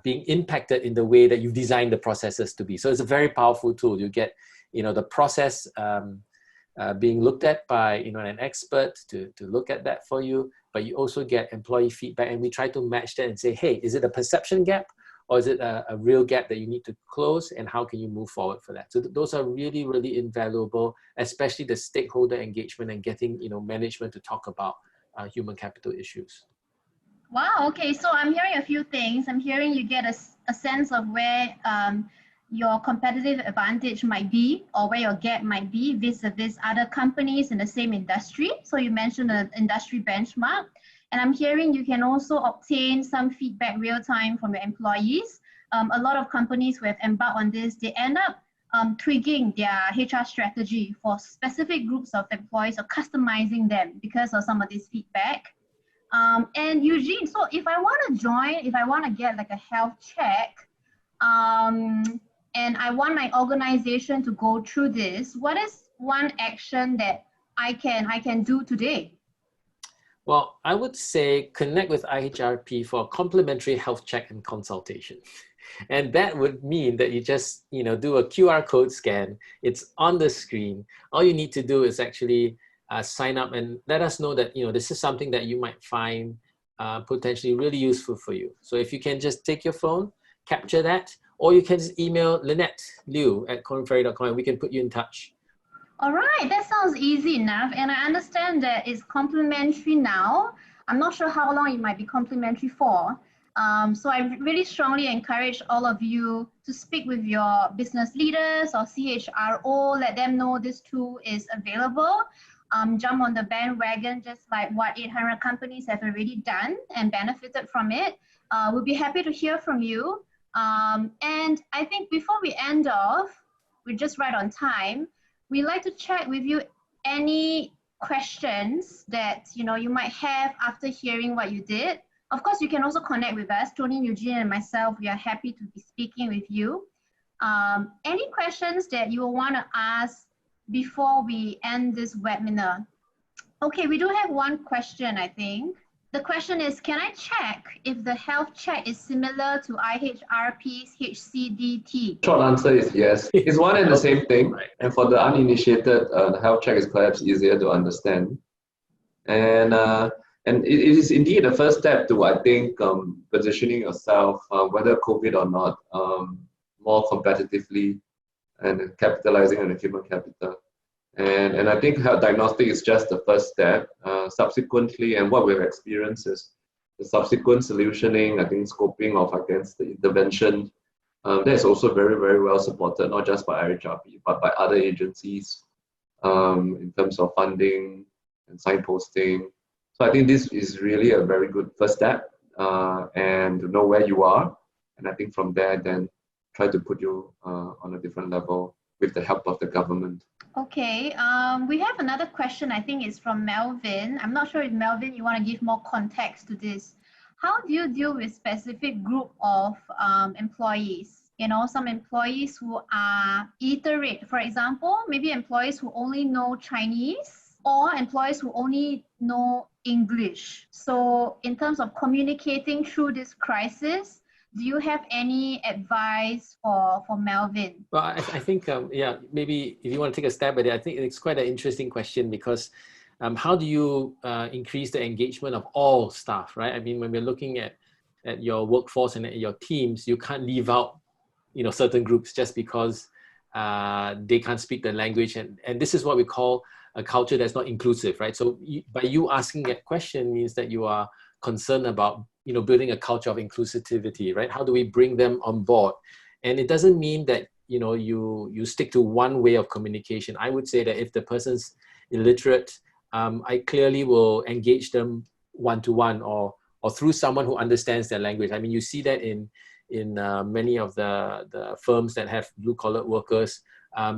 being impacted in the way that you've designed the processes to be? So it's a very powerful tool. You get, the process being looked at by, an expert to look at that for you, but you also get employee feedback, and we try to match that and say, hey, is it a perception gap or is it a real gap that you need to close, and how can you move forward for that? So those are really, really invaluable, especially the stakeholder engagement and getting, management to talk about human capital issues. Wow, okay, so I'm hearing a few things. I'm hearing you get a sense of where your competitive advantage might be, or where your gap might be vis-a-vis other companies in the same industry. So you mentioned an industry benchmark. And I'm hearing you can also obtain some feedback real time from your employees. A lot of companies who have embarked on this, they end up tweaking their HR strategy for specific groups of employees or customizing them because of some of this feedback. And Eugene, so if I want to join, if I want to get like a health check, and I want my organization to go through this, what is one action that I can do today? Well, I would say connect with IHRP for a complimentary health check and consultation. And that would mean that you just, do a QR code scan. It's on the screen. All you need to do is actually sign up and let us know that, this is something that you might find potentially really useful for you. So if you can just take your phone, capture that, or you can just email Lynette Liu at kornferry.com and we can put you in touch. All right, that sounds easy enough. And I understand that it's complimentary now. I'm not sure how long it might be complimentary for. So I really strongly encourage all of you to speak with your business leaders or CHRO, let them know this tool is available. Jump on the bandwagon just like what 800 companies have already done and benefited from it. We'll be happy to hear from you. And I think before we end off, we're just right on time. We'd like to check with you any questions that you might have after hearing what you did. Of course, you can also connect with us. Tony, Eugene, and myself, we are happy to be speaking with you. Any questions that you will want to ask before we end this webinar? Okay, we do have one question, I think. The question is, can I check if the health check is similar to IHRP's HCDT? Short answer is yes. It's one and the same thing. And for the uninitiated, the health check is perhaps easier to understand. And it is indeed the first step to, I think, positioning yourself, whether COVID or not, more competitively and capitalizing on the human capital. And I think health diagnostic is just the first step. Subsequently, and what we've experienced is the subsequent solutioning, I think scoping of against the intervention, that is also very, very well supported, not just by IHRP, but by other agencies in terms of funding and signposting. So I think this is really a very good first step, and to know where you are. And I think from there, then try to put you on a different level with the help of the government. Okay, we have another question. I think it's from Melvin. I'm not sure if Melvin, you want to give more context to this. How do you deal with specific group of employees? some employees who are illiterate. For example, maybe employees who only know Chinese or employees who only know English. So in terms of communicating through this crisis, do you have any advice for Melvin? Well, I think, maybe if you want to take a stab at it, I think it's quite an interesting question because how do you increase the engagement of all staff, right? I mean, when we're looking at your workforce and at your teams, you can't leave out, certain groups just because they can't speak the language. And this is what we call a culture that's not inclusive, right? So by you asking that question means that you are concerned about, building a culture of inclusivity, right? How do we bring them on board? And it doesn't mean that, you stick to one way of communication. I would say that if the person's illiterate, I clearly will engage them one-to-one or through someone who understands their language. I mean, you see that in many of the firms that have blue-collar workers.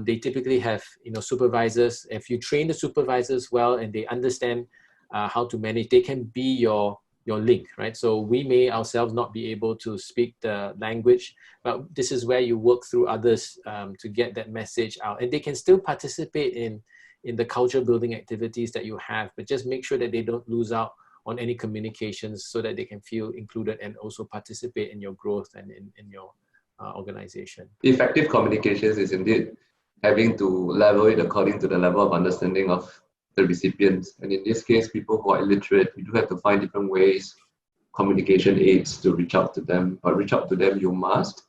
They typically have, supervisors. If you train the supervisors well and they understand how to manage, they can be your link, right? So we may ourselves not be able to speak the language, but this is where you work through others to get that message out. And they can still participate in the culture building activities that you have, but just make sure that they don't lose out on any communications so that they can feel included and also participate in your growth and in your organization. Effective communications is indeed having to level it according to the level of understanding of the recipients. And in this case, people who are illiterate, you do have to find different ways, communication aids to reach out to them. But reach out to them you must,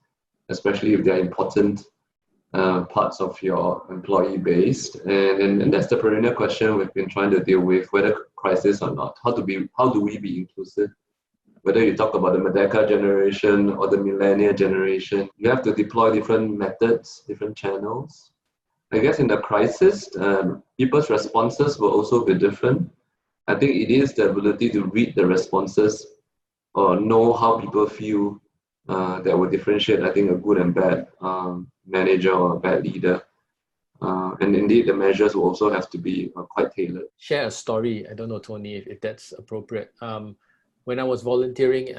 especially if they're important parts of your employee base. And that's the perennial question we've been trying to deal with, whether crisis or not. How do we be inclusive? Whether you talk about the Merdeka generation or the millennial generation, you have to deploy different methods, different channels. I guess in the crisis, people's responses will also be different. I think it is the ability to read the responses or know how people feel that will differentiate, I think, a good and bad manager or a bad leader. And indeed, the measures will also have to be quite tailored. Share a story. I don't know, Tony, if that's appropriate. When I was volunteering,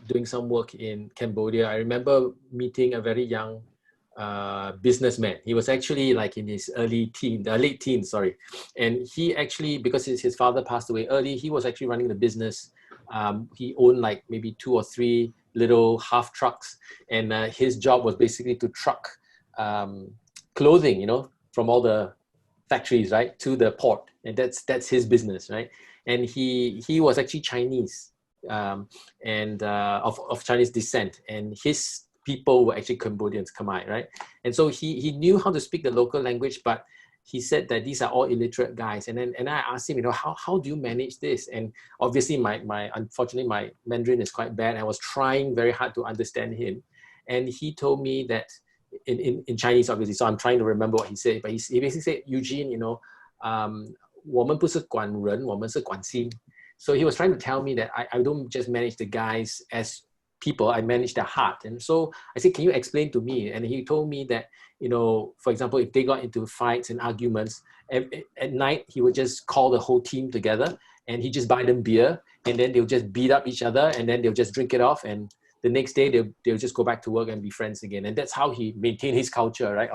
doing some work in Cambodia, I remember meeting a very young businessman. He was actually like in his late teens, and he actually, because his father passed away early, he was actually running the business. He owned like maybe 2 or 3 little half trucks, and his job was basically to truck clothing, from all the factories, right, to the port, and that's his business, right? And he was actually Chinese, and of Chinese descent, and his people were actually Cambodians, Khmer, right? And so he knew how to speak the local language, but he said that these are all illiterate guys. And I asked him, how do you manage this? And obviously unfortunately my Mandarin is quite bad. I was trying very hard to understand him. And he told me that in Chinese, obviously, so I'm trying to remember what he said, but he basically said, Eugene, 我们不是管人，我们是管心. So he was trying to tell me that I don't just manage the guys as people, I manage their heart. And so I said, can you explain to me? And he told me that, for example, if they got into fights and arguments, at night, he would just call the whole team together and he just buy them beer, and then they'll just beat up each other, and then they'll just drink it off. And the next day they'll just go back to work and be friends again. And that's how he maintained his culture, right,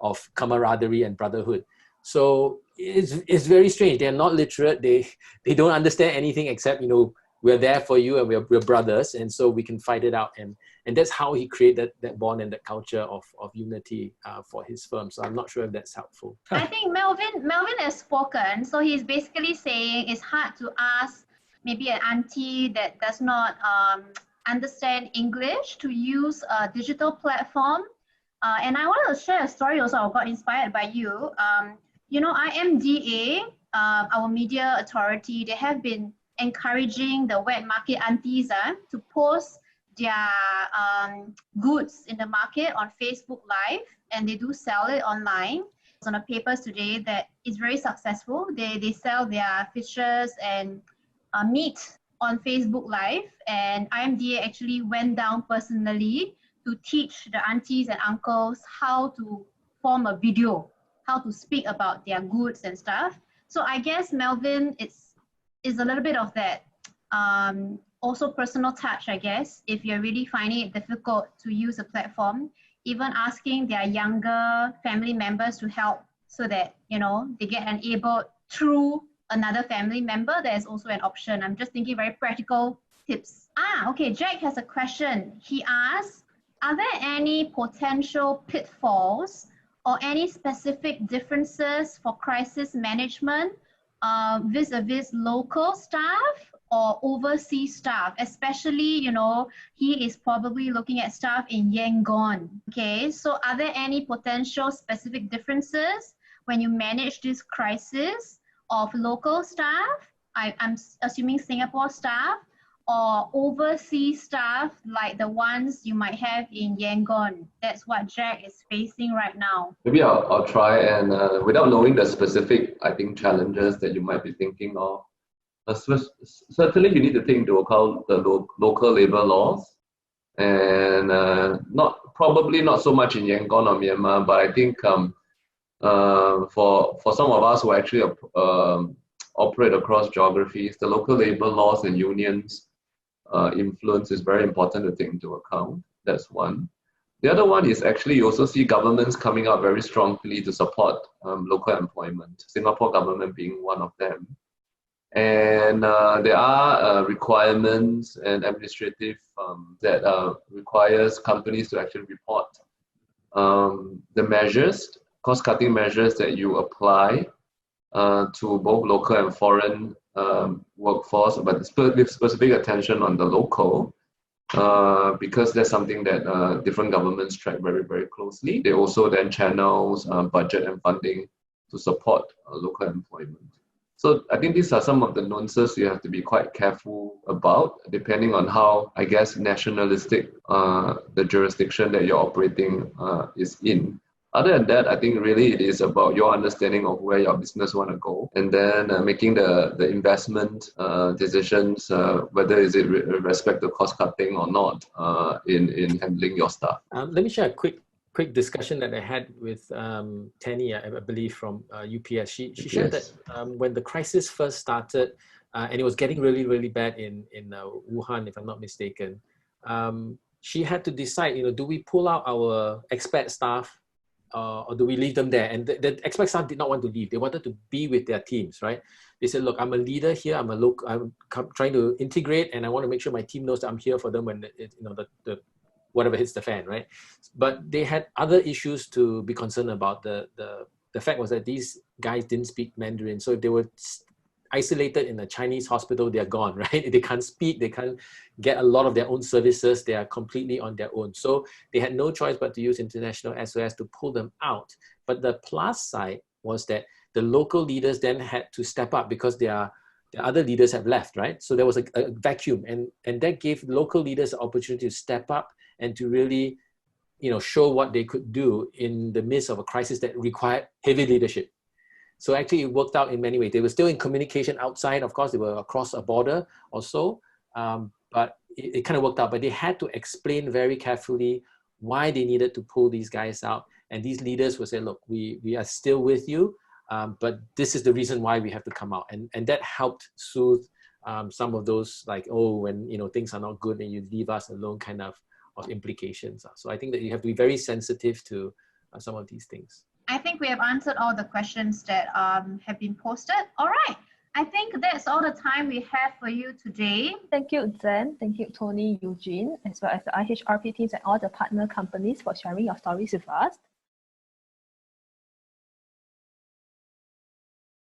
of camaraderie and brotherhood. So it's very strange. They're not literate. They don't understand anything except, we're there for you and we're brothers, and so we can fight it out. And that's how he created that bond and that culture of unity for his firm. So I'm not sure if that's helpful. I think Melvin has spoken. So he's basically saying it's hard to ask maybe an auntie that does not understand English to use a digital platform. And I want to share a story also. I got inspired by you. IMDA, our media authority, they have been encouraging the wet market aunties to post their goods in the market on Facebook Live, and they do sell it online. It's on the papers today that it's very successful. They sell their fishes and meat on Facebook Live, and IMDA actually went down personally to teach the aunties and uncles how to form a video, how to speak about their goods and stuff. So I guess, Melvin, is a little bit of that also personal touch, I guess. If you're really finding it difficult to use a platform, even asking their younger family members to help so that, you know, they get enabled through another family member. There's also an option. I'm just thinking very practical tips. Okay, Jack has a question. He asks, are there any potential pitfalls or any specific differences for crisis management vis-a-vis local staff or overseas staff? Especially, you know, he is probably looking at staff in Yangon. Okay, so are there any potential specific differences when you manage this crisis of local staff, I'm assuming Singapore staff, or overseas staff like the ones you might have in Yangon? That's what Jack is facing right now. Maybe I'll try, and without knowing the specific, I think, challenges that you might be thinking of, certainly you need to take into account the local labor laws, and probably not so much in Yangon or Myanmar, but I think for some of us who actually operate across geographies, the local labor laws and unions influence is very important to take into account. That's one. The other one is actually you also see governments coming out very strongly to support local employment, Singapore government being one of them. And there are requirements and administrative that requires companies to actually report the measures, cost-cutting measures that you apply to both local and foreign workforce, but with specific attention on the local, because that's something that different governments track very, very closely. They also then channels budget and funding to support local employment. So I think these are some of the nuances you have to be quite careful about, depending on how, I guess, nationalistic the jurisdiction that you're operating is in. Other than that, I think really it is about your understanding of where your business want to go, and then making the investment decisions, whether is it with respect to cost cutting or not, in handling your staff. Let me share a quick discussion that I had with Tanny, I believe, from UPS. She shared that when the crisis first started, and it was getting really, really bad in Wuhan, if I'm not mistaken, she had to decide, do we pull out our expat staff or do we leave them there? And the expat staff did not want to leave. They wanted to be with their teams, right? They said, look, I'm a leader here. I'm trying to integrate, and I want to make sure my team knows that I'm here for them when the whatever hits the fan, right? But they had other issues to be concerned about. The fact was that these guys didn't speak Mandarin. So if they were isolated in a Chinese hospital, they're gone, right? They can't speak, they can't get a lot of their own services. They are completely on their own. So they had no choice but to use international SOS to pull them out. But the plus side was that the local leaders then had to step up because the other leaders have left, right? So there was a vacuum, and that gave local leaders the opportunity to step up and to really, show what they could do in the midst of a crisis that required heavy leadership. So actually it worked out in many ways. They were still in communication outside. Of course, they were across a border or so, but it kind of worked out. But they had to explain very carefully why they needed to pull these guys out. And these leaders would say, look, we are still with you, but this is the reason why we have to come out. And that helped soothe some of those, like, when things are not good and you leave us alone kind of implications. So I think that you have to be very sensitive to some of these things. I think we have answered all the questions that have been posted. All right. I think that's all the time we have for you today. Thank you, Zen. Thank you, Tony, Eugene, as well as the IHRP teams and all the partner companies for sharing your stories with us.